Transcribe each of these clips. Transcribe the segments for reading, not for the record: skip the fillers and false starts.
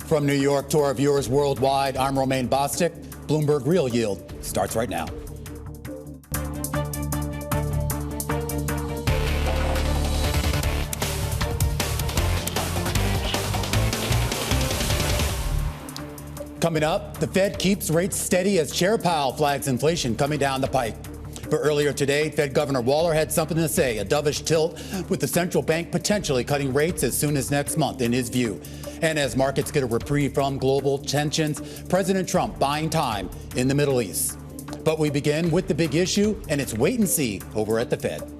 From New York to our viewers worldwide, I'm Romaine Bostick. Bloomberg Real Yield starts right now. Coming up, the Fed keeps rates steady as Chair Powell flags inflation coming down the pike. But earlier today, Fed Governor Waller had something to say, a dovish tilt with the central bank potentially cutting rates as soon as next month, in his view. And as markets get a reprieve from global tensions, President Trump buying time in the Middle East. But we begin with the big issue, and it's wait and see over at the Fed.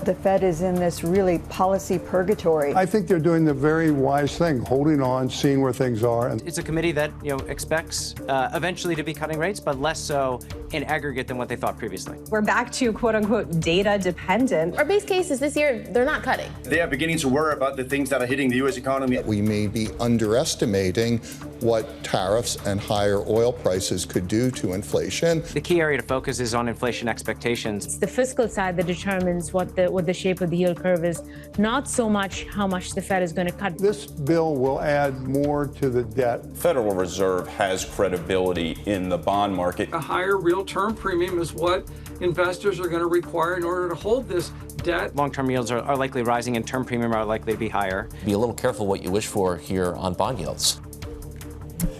The Fed is in this really policy purgatory. I think they're doing the very wise thing, holding on, seeing where things are. It's a committee that expects eventually to be cutting rates, but less so in aggregate than what they thought previously. We're back to quote unquote data dependent. Our base case is this year they're not cutting. They are beginning to worry about the things that are hitting the U.S. economy. We may be underestimating what tariffs and higher oil prices could do to inflation. The key area to focus is on inflation expectations. It's the fiscal side that determines what the shape of the yield curve is, not so much how much the Fed is going to cut. This bill will add more to the debt. Federal Reserve has credibility in the bond market. A higher real term premium is what investors are going to require in order to hold this debt. Long-term yields are likely rising and term premium are likely to be higher. Be a little careful what you wish for here on bond yields.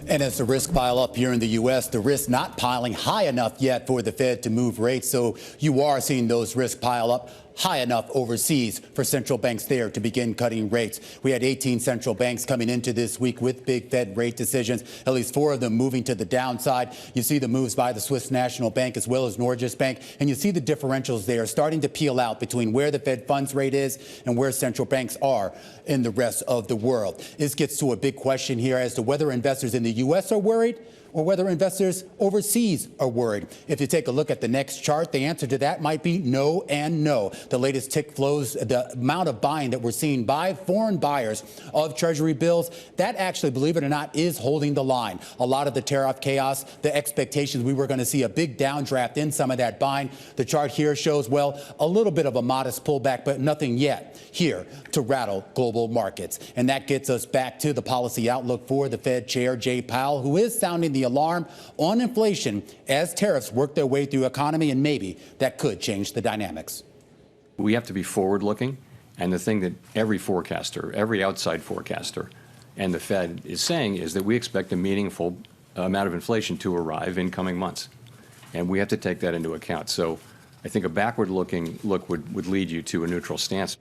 And as the risks pile up here in the U.S., the risk not piling high enough yet for the Fed to move rates. So you are seeing those risks pile up high enough overseas for central banks there to begin cutting rates. We had 18 central banks coming into this week with big Fed rate decisions, at least 4 of them moving to the downside. You see the moves by the Swiss National Bank as well as Norges Bank, and you see the differentials there starting to peel out between where the Fed funds rate is and where central banks are in the rest of the world. This gets to a big question here as to whether investors in the U.S. are worried or whether investors overseas are worried. If you take a look at the next chart, the answer to that might be no and no. The latest tick flows, the amount of buying that we're seeing by foreign buyers of Treasury bills, that actually, believe it or not, is holding the line. A lot of the tariff chaos, the expectations we were going to see a big downdraft in some of that buying. The chart here shows, well, a little bit of a modest pullback, but nothing yet here to rattle global markets. And that gets us back to the policy outlook for the Fed Chair Jay Powell, who is sounding the alarm on inflation as tariffs work their way through the economy, and maybe that could change the dynamics. We have to be forward-looking, and the thing that every forecaster, every outside forecaster, and the Fed is saying is that we expect a meaningful amount of inflation to arrive in coming months, and we have to take that into account. So I think a backward-looking look would lead you to a neutral stance.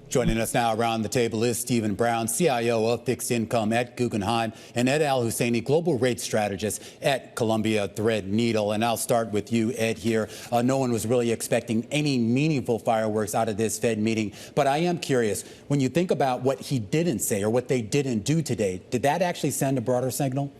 Joining us now around the table is Stephen Brown, CIO of Fixed Income at Guggenheim, and Ed Al-Hussainy, Global Rate Strategist at Columbia Threadneedle. And I'll start with you, Ed, here. No one was really expecting any meaningful fireworks out of this Fed meeting. But I am curious, when you think about what he didn't say or what they didn't do today, did that actually send a broader signal?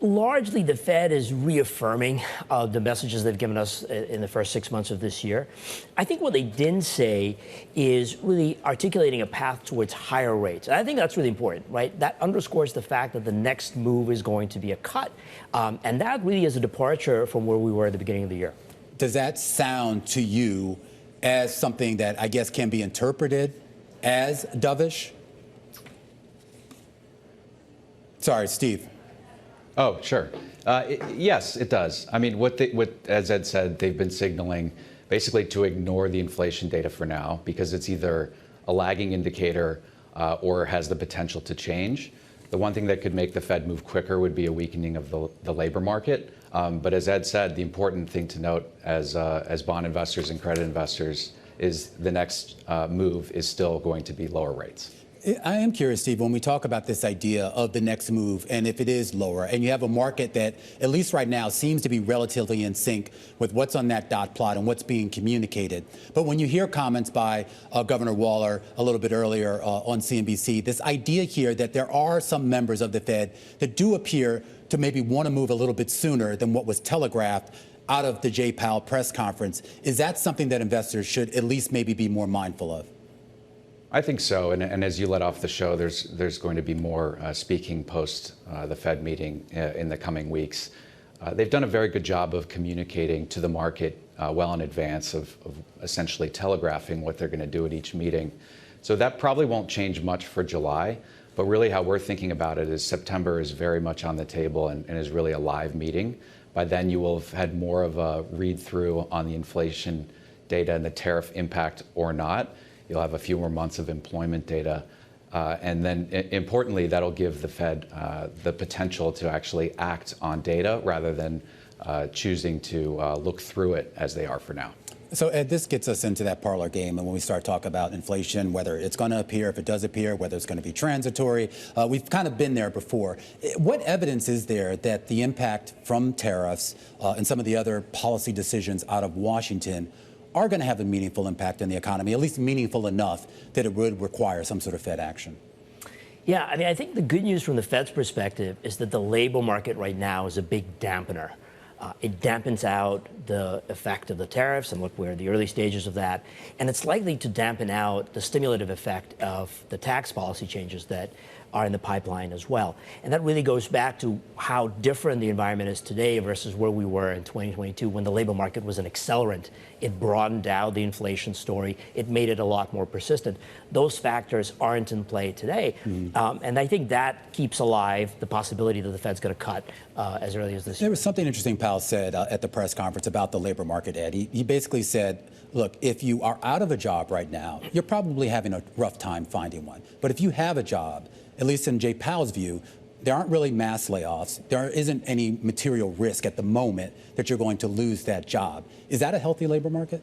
Largely, the Fed is reaffirming the messages they've given us in the first 6 months of this year. I think what they didn't say is really articulating a path towards higher rates. And I think that's really important, right? That underscores the fact that the next move is going to be a cut. And that really is a departure from where we were at the beginning of the year. Does that sound to you as something that I guess can be interpreted as dovish? Sorry, Steve. Oh, sure. Yes, it does. I mean, as Ed said, they've been signaling basically to ignore the inflation data for now because it's either a lagging indicator or has the potential to change. The one thing that could make the Fed move quicker would be a weakening of the labor market. But as Ed said, the important thing to note as bond investors and credit investors is the next move is still going to be lower rates. I am curious, Steve, when we talk about this idea of the next move, and if it is lower, and you have a market that, at least right now, seems to be relatively in sync with what's on that dot plot and what's being communicated. But when you hear comments by Governor Waller a little bit earlier on CNBC, this idea here that there are some members of the Fed that do appear to maybe want to move a little bit sooner than what was telegraphed out of the Jay Powell press conference, is that something that investors should at least maybe be more mindful of? I think so, and as you let off the show, there's going to be more speaking post the Fed meeting in the coming weeks. they've done a very good job of communicating to the market well in advance of essentially telegraphing what they're going to do at each meeting. So that probably won't change much for July, but really how we're thinking about it is September is very much on the table and is really a live meeting. By then you will have had more of a read through on the inflation data and the tariff impact or not. You'll have a few more months of employment data. And then importantly, that'll give the Fed the potential to actually act on data rather than choosing to look through it as they are for now. So, Ed, this gets us into that parlor game. And when we start talking about inflation, whether it's going to appear, if it does appear, whether it's going to be transitory, we've kind of been there before. What evidence is there that the impact from tariffs and some of the other policy decisions out of Washington are going to have a meaningful impact on the economy, at least meaningful enough that it would require some sort of Fed action? Yeah, I mean, I think the good news from the Fed's perspective is that the labor market right now is a big dampener. It dampens out the effect of the tariffs, and look, we're in the early stages of that. And it's likely to dampen out the stimulative effect of the tax policy changes that are in the pipeline as well. And that really goes back to how different the environment is today versus where we were in 2022 when the labor market was an accelerant. It broadened out the inflation story. It made it a lot more persistent. Those factors aren't in play today. And I think that keeps alive the possibility that the Fed's going to cut as early as this year. There was something interesting Powell said at the press conference about the labor market, Ed. He basically said, look, if you are out of a job right now, you're probably having a rough time finding one. But if you have a job, at least in Jay Powell's view, there aren't really mass layoffs. There isn't any material risk at the moment that you're going to lose that job. Is that a healthy labor market?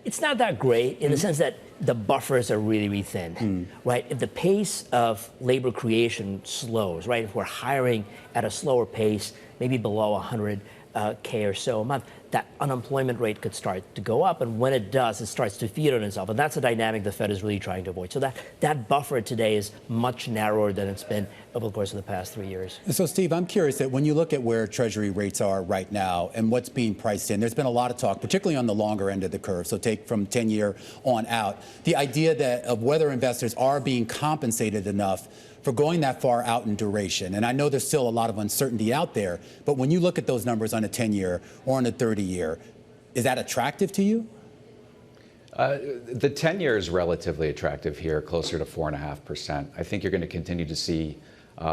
It's not that great in the sense that the buffers are really, really thin, right? If the pace of labor creation slows, right? If we're hiring at a slower pace, maybe below 100K or so a month, that unemployment rate could start to go up. And when it does, it starts to feed on itself. And that's a dynamic the Fed is really trying to avoid. So that buffer today is much narrower than it's been over the course of the past 3 years. So, Steve, I'm curious that when you look at where Treasury rates are right now and what's being priced in, there's been a lot of talk, particularly on the longer end of the curve. So take from 10-year on out. The idea that of whether investors are being compensated enough for going that far out in duration. And I know there's still a lot of uncertainty out there, but when you look at those numbers on a 10-year or on a 30-year, is that attractive to you? The 10-year is relatively attractive here, closer to 4.5%. I think you're going to continue to see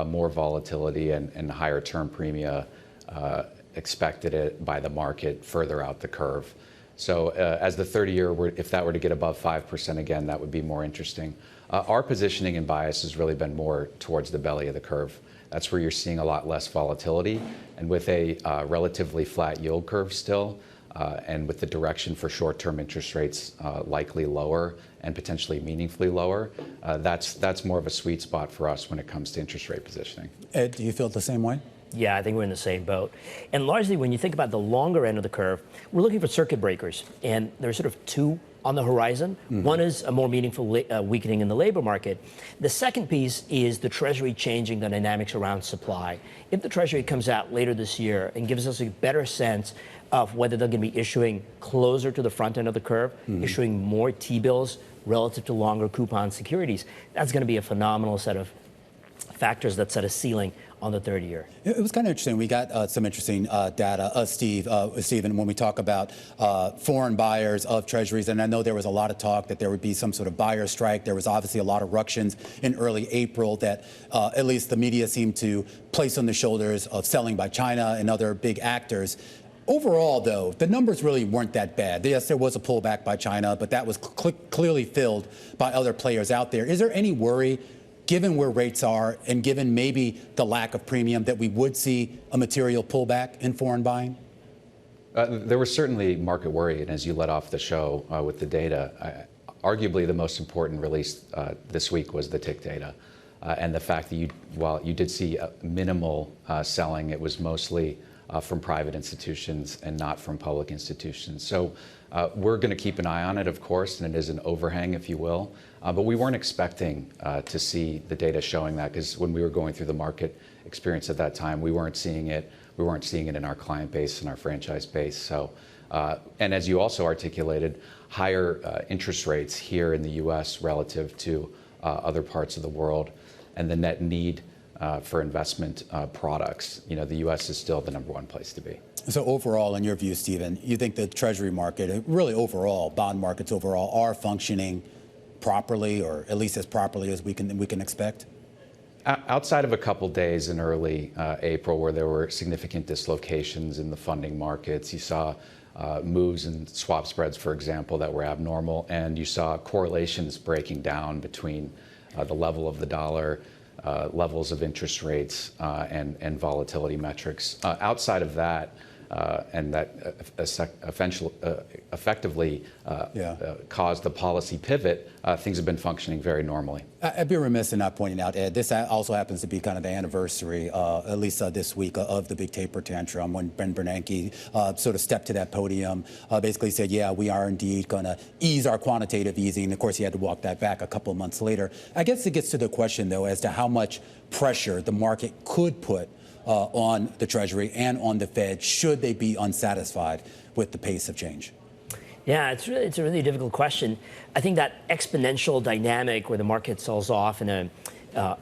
more volatility and higher term premia expected by the market further out the curve. So as the 30-year, if that were to get above 5% again, that would be more interesting. Our positioning and bias has really been more towards the belly of the curve. That's where you're seeing a lot less volatility. And with a relatively flat yield curve still, and with the direction for short-term interest rates likely lower and potentially meaningfully lower, that's more of a sweet spot for us when it comes to interest rate positioning. Ed, do you feel the same way? Yeah, I think we're in the same boat. And largely, when you think about the longer end of the curve, we're looking for circuit breakers. And there's sort of two on the horizon. One is a more meaningful weakening in the labor market. The second piece is the Treasury changing the dynamics around supply. If the Treasury comes out later this year and gives us a better sense of whether they're going to be issuing closer to the front end of the curve, issuing more T-bills relative to longer coupon securities, that's going to be a phenomenal set of factors that set a ceiling on the 30-year. It was kind of interesting. We got some interesting data, Stephen, when we talk about foreign buyers of treasuries. And I know there was a lot of talk that there would be some sort of buyer strike. There was obviously a lot of ructions in early April that at least the media seemed to place on the shoulders of selling by China and other big actors. Overall, though, the numbers really weren't that bad. Yes, there was a pullback by China, but that was clearly filled by other players out there. Is there any worry, given where rates are and given maybe the lack of premium, that we would see a material pullback in foreign buying? There was certainly market worry, and as you led off the show with the data, arguably the most important release this week was the tick data. And the fact that while you did see minimal selling, it was mostly from private institutions and not from public institutions. So we're going to keep an eye on it, of course, and it is an overhang, if you will. But we weren't expecting to see the data showing that, because when we were going through the market experience at that time, we weren't seeing it. We weren't seeing it in our client base and our franchise base. So, and as you also articulated, higher interest rates here in the U.S. relative to other parts of the world, and the net need for investment products, the U.S. is still the #1 place to be. So overall, in your view, Stephen, you think the Treasury market, really overall, bond markets overall, are functioning properly, or at least as properly as we can expect? Outside of a couple days in early April where there were significant dislocations in the funding markets, you saw moves in swap spreads, for example, that were abnormal, and you saw correlations breaking down between the level of the dollar, levels of interest rates, and volatility metrics. Outside of that, and that effectively caused the policy pivot, things have been functioning very normally. I'd be remiss in not pointing out, Ed, this also happens to be kind of the anniversary, at least this week, of the big taper tantrum when Ben Bernanke sort of stepped to that podium, basically said, yeah, we are indeed going to ease our quantitative easing. Of course, he had to walk that back a couple of months later. I guess it gets to the question, though, as to how much pressure the market could put on the Treasury and on the Fed should they be unsatisfied with the pace of change. Yeah, it's a really difficult question. I think that exponential dynamic where the market sells off in a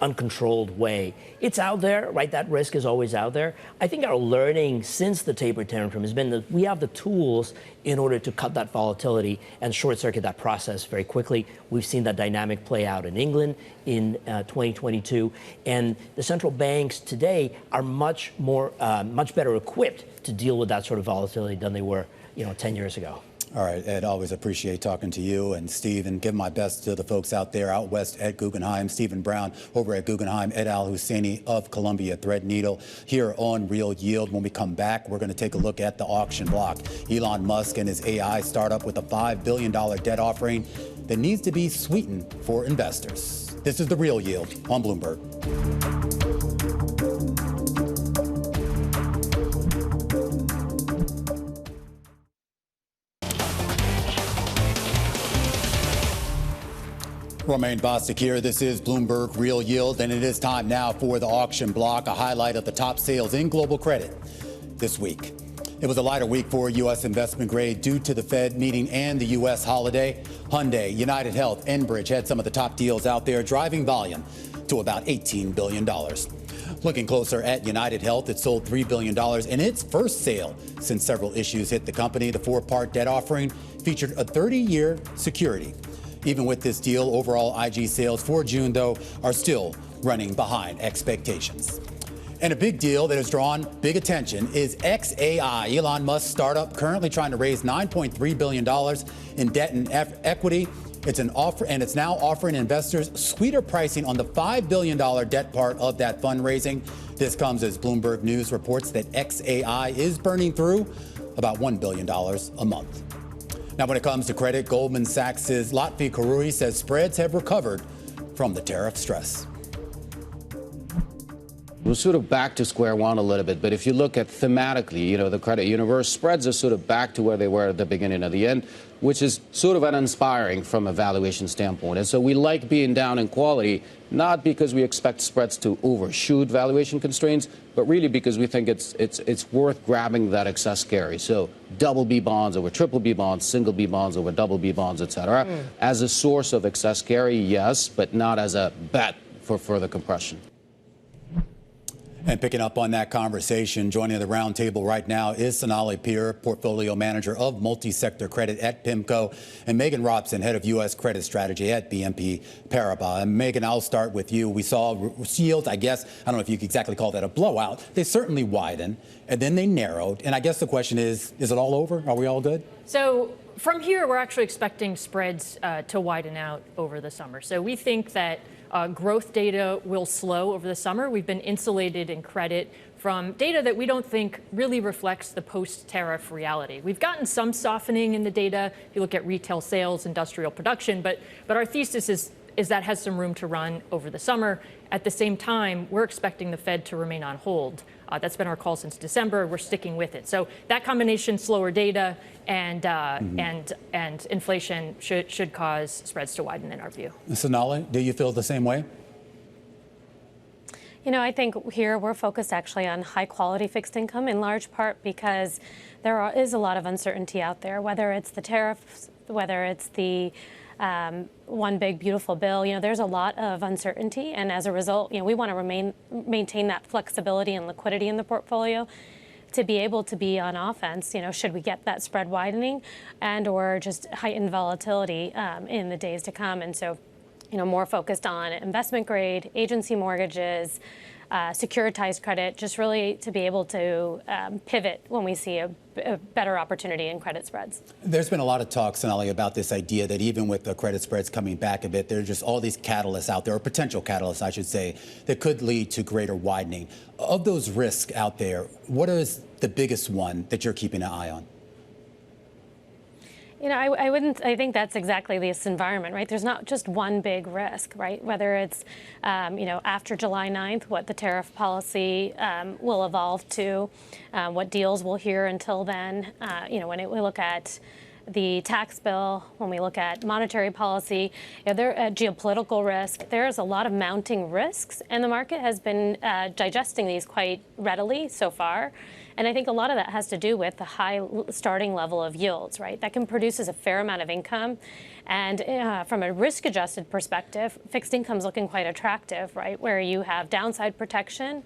uncontrolled way, it's out there, right? That risk is always out there. I think our learning since the taper tantrum has been that we have the tools in order to cut that volatility and short-circuit that process very quickly. We've seen that dynamic play out in England in 2022, and the central banks today are much better equipped to deal with that sort of volatility than they were, 10 years ago. All right, Ed, always appreciate talking to you, and Steve, and give my best to the folks out there out west at Guggenheim. Stephen Brown over at Guggenheim, Ed Al-Hussainy of Columbia Threadneedle here on Real Yield. When we come back, we're going to take a look at the auction block. Elon Musk and his AI startup with a $5 billion debt offering that needs to be sweetened for investors. This is the Real Yield on Bloomberg. Romain Basak here. This is Bloomberg Real Yield, and it is time now for the auction block, a highlight of the top sales in global credit this week. It was a lighter week for U.S. investment grade due to the Fed meeting and the U.S. holiday. Hyundai, United Health, Enbridge had some of the top deals out there, driving volume to about $18 billion. Looking closer at United Health, it sold $3 billion in its first sale since several issues hit the company. The 4-part debt offering featured a 30-year security. Even with this deal, overall IG sales for June, though, are still running behind expectations. And a big deal that has drawn big attention is xAI, Elon Musk's startup, currently trying to raise $9.3 billion in debt and equity. It's an offer, and it's now offering investors sweeter pricing on the $5 billion debt part of that fundraising. This comes as Bloomberg News reports that xAI is burning through about $1 billion a month. Now, when it comes to credit, Goldman Sachs' Lotfi Karuri says spreads have recovered from the tariff stress. We're sort of back to square one a little bit, but if you look at thematically, the credit universe, spreads are sort of back to where they were at the beginning of the end, which is sort of uninspiring from a valuation standpoint. And so we like being down in quality, not because we expect spreads to overshoot valuation constraints, but really because we think it's worth grabbing that excess carry. So double B bonds over triple B bonds, single B bonds over double B bonds, et cetera. As a source of excess carry, yes, but not as a bet for further compression. And picking up on that conversation, joining the roundtable right now is Sonali Pier, portfolio manager of multi-sector credit at Pimco, and Meghan Robson, head of U.S. credit strategy at BNP Paribas. And Meghan, I'll start with you. We saw yields, I guess, I don't know if you could exactly call that a blowout. They certainly widened, and then they narrowed. And I guess the question is it all over? Are we all good? So from here, we're actually expecting spreads to widen out over the summer. So we think that growth data will slow over the summer. We've been insulated in credit from data that we don't think really reflects the post-tariff reality. We've gotten some softening in the data. If you look at retail sales, industrial production, but our thesis is that has some room to run over the summer. At the same time, we're expecting the Fed to remain on hold. That's been our call since December. We're sticking with it. So that combination, slower data and inflation, should cause spreads to widen in our view. Sonali, do you feel the same way? I think here we're focused actually on high quality fixed income, in large part because there is a lot of uncertainty out there, whether it's the tariffs, whether it's the one big beautiful bill. There's a lot of uncertainty, and as a result, we want to maintain that flexibility and liquidity in the portfolio to be able to be on offense, should we get that spread widening and or just heightened volatility in the days to come. And so, more focused on investment grade, agency mortgages, securitized credit, just really to be able to pivot when we see a better opportunity in credit spreads. There's been a lot of talk, Sonali, about this idea that even with the credit spreads coming back a bit, there are just all these catalysts out there, or potential catalysts, I should say, that could lead to greater widening. Of those risks out there, what is the biggest one that you're keeping an eye on? I think that's exactly this environment, right? There's not just one big risk, right? Whether it's, after July 9th, what the tariff policy will evolve to, what deals we'll hear until then. When we look at the tax bill, when we look at monetary policy, there geopolitical risk, there's a lot of mounting risks, and the market has been digesting these quite readily so far. And I think a lot of that has to do with the high starting level of yields, right? That can produce a fair amount of income. And from a risk-adjusted perspective, fixed income is looking quite attractive, right? Where you have downside protection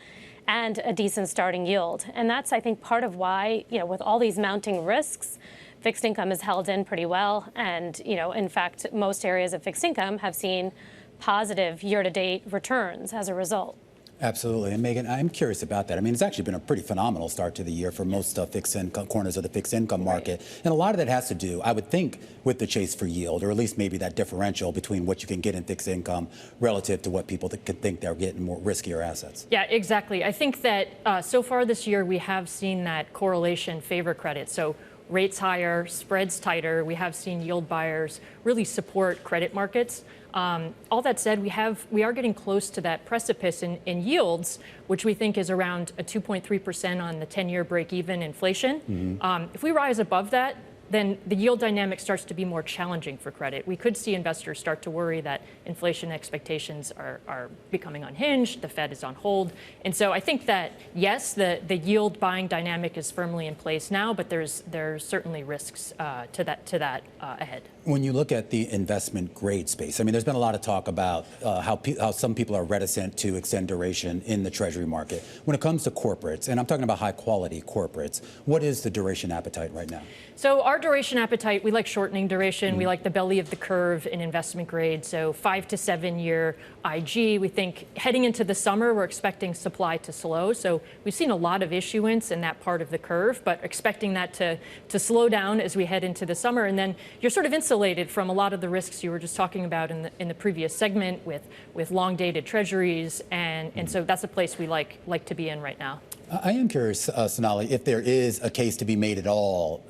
and a decent starting yield. And that's, I think, part of why, with all these mounting risks, fixed income is held in pretty well. And, in fact, most areas of fixed income have seen positive year-to-date returns as a result. Absolutely. And Meghan, I'm curious about that. I mean, it's actually been a pretty phenomenal start to the year for most fixed income corners of the fixed income market. And a lot of that has to do, I would think, with the chase for yield, or at least maybe that differential between what you can get in fixed income relative to what people could think they're getting more riskier assets. Yeah, exactly. I think that so far this year, we have seen that correlation favor credit. So rates higher, spreads tighter. We have seen yield buyers really support credit markets. All that said, we are getting close to that precipice in yields, which we think is around a 2.3% on the 10-year break-even inflation. Mm-hmm. If we rise above that, then the yield dynamic starts to be more challenging for credit. We could see investors start to worry that inflation expectations are becoming unhinged, the Fed is on hold. And so I think that, yes, the yield buying dynamic is firmly in place now, but there's certainly risks to that ahead. When you look at the investment grade space, I mean, there's been a lot of talk about how some people are reticent to extend duration in the Treasury market. When it comes to corporates, and I'm talking about high quality corporates, what is the duration appetite right now? So our duration appetite, we like shortening duration. Mm-hmm. We like the belly of the curve in investment grade. So 5 to 7 year IG. We think heading into the summer, we're expecting supply to slow. So we've seen a lot of issuance in that part of the curve, but expecting that to slow down as we head into the summer. And then you're sort of insulated from a lot of the risks you were just talking about in the previous segment with long dated treasuries. And so that's a place we like to be in right now. I am curious, Sonali, if there is a case to be made at all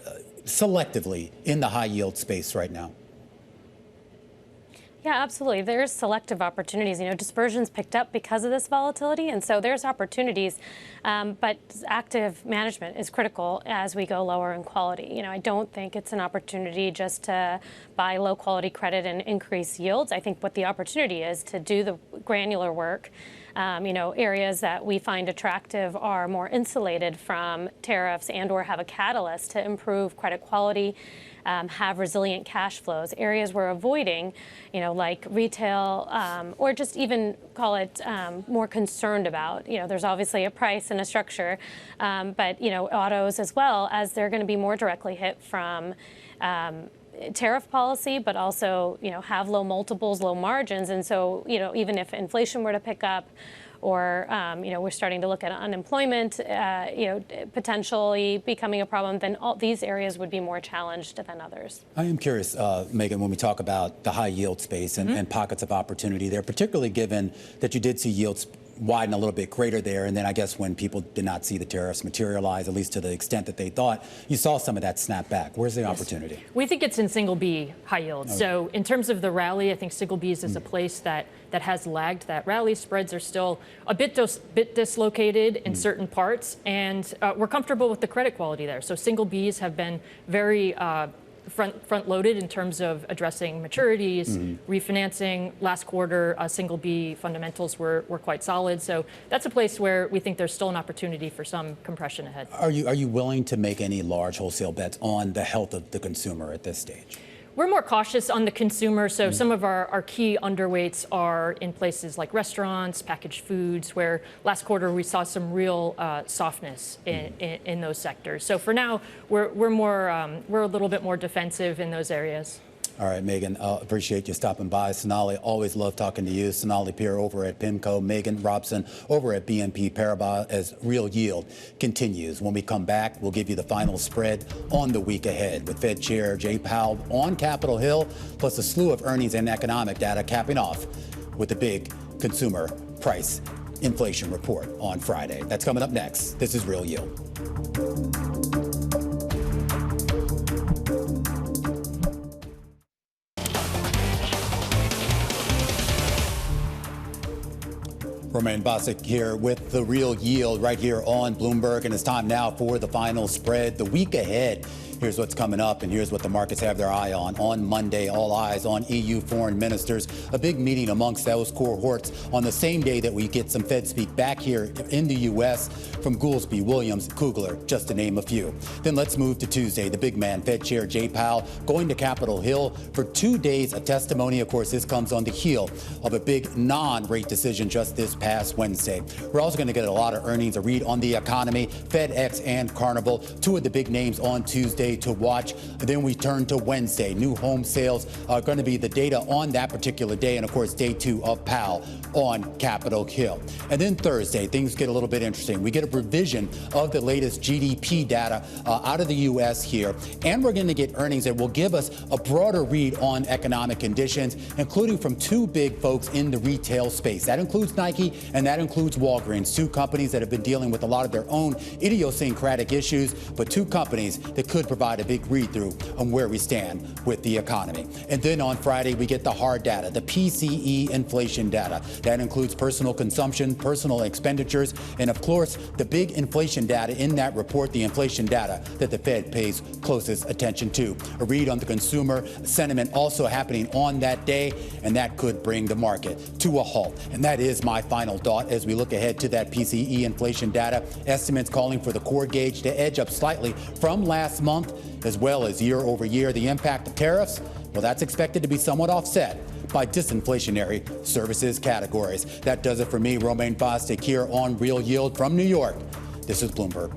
selectively in the high yield space right now. Yeah, absolutely. There's selective opportunities. Dispersion's picked up because of this volatility, and so there's opportunities. But active management is critical as we go lower in quality. I don't think it's an opportunity just to buy low quality credit and increase yields. I think what the opportunity is to do the granular work. Areas that we find attractive are more insulated from tariffs and/or have a catalyst to improve credit quality, have resilient cash flows. Areas we're avoiding, like retail, or just even call it more concerned about. There's obviously a price and a structure, but autos as well, as they're going to be more directly hit from tariff policy, but also, have low multiples, low margins. And so, even if inflation were to pick up or, we're starting to look at unemployment, potentially becoming a problem, then all these areas would be more challenged than others. I am curious, Meghan, when we talk about the high yield space and pockets of opportunity there, particularly given that you did see yields widen a little bit greater there. And then I guess when people did not see the tariffs materialize, at least to the extent that they thought, you saw some of that snap back. Where's the opportunity? We think it's in single B high yield. Okay. So in terms of the rally, I think single B's is a place that has lagged that rally. Spreads are still a bit dislocated in certain parts, and we're comfortable with the credit quality there. So single B's have been very front-loaded in terms of addressing maturities, refinancing. Last quarter, single B fundamentals were quite solid. So that's a place where we think there's still an opportunity for some compression ahead. Are you willing to make any large wholesale bets on the health of the consumer at this stage? We're more cautious on the consumer, so some of our key underweights are in places like restaurants, packaged foods, where last quarter we saw some real softness in those sectors. So for now, we're a little bit more defensive in those areas. All right, Meghan, appreciate you stopping by. Sonali, always love talking to you. Sonali Pier over at Pimco, Meghan Robson over at BNP Paribas as Real Yield continues. When we come back, we'll give you the final spread on the week ahead with Fed Chair Jay Powell on Capitol Hill, plus a slew of earnings and economic data capping off with the big consumer price inflation report on Friday. That's coming up next. This is Real Yield. Romain Basak here with the Real Yield right here on Bloomberg, and it's time now for the final spread. The week ahead, here's what's coming up, and here's what the markets have their eye on. On Monday, all eyes on EU foreign ministers, a big meeting amongst those cohorts on the same day that we get some Fed speak back here in the U.S. from Goolsbee, Williams, Kugler, just to name a few. Then let's move to Tuesday. The big man, Fed Chair Jay Powell, going to Capitol Hill for 2 days of testimony. Of course, this comes on the heel of a big non-rate decision just this past Wednesday. We're also going to get a lot of earnings, a read on the economy, FedEx and Carnival, two of the big names on Tuesday to watch. And then we turn to Wednesday. New home sales are going to be the data on that particular day. And of course, day 2 of Powell on Capitol Hill. And then Thursday, things get a little bit interesting. We get a revision of the latest GDP data out of the U.S. here. And we're going to get earnings that will give us a broader read on economic conditions, including from two big folks in the retail space. That includes Nike and that includes Walgreens, two companies that have been dealing with a lot of their own idiosyncratic issues, but two companies that could provide a big read-through on where we stand with the economy. And then on Friday, we get the hard data, the PCE inflation data. That includes personal consumption, personal expenditures, and of course, the big inflation data in that report, the inflation data that the Fed pays closest attention to. A read on the consumer sentiment also happening on that day, and that could bring the market to a halt. And that is my final thought as we look ahead to that PCE inflation data. Estimates calling for the core gauge to edge up slightly from last month, as well as year over year. The impact of tariffs, well, that's expected to be somewhat offset by disinflationary services categories. That does it for me, Romain Basak, here on Real Yield from New York. This is Bloomberg.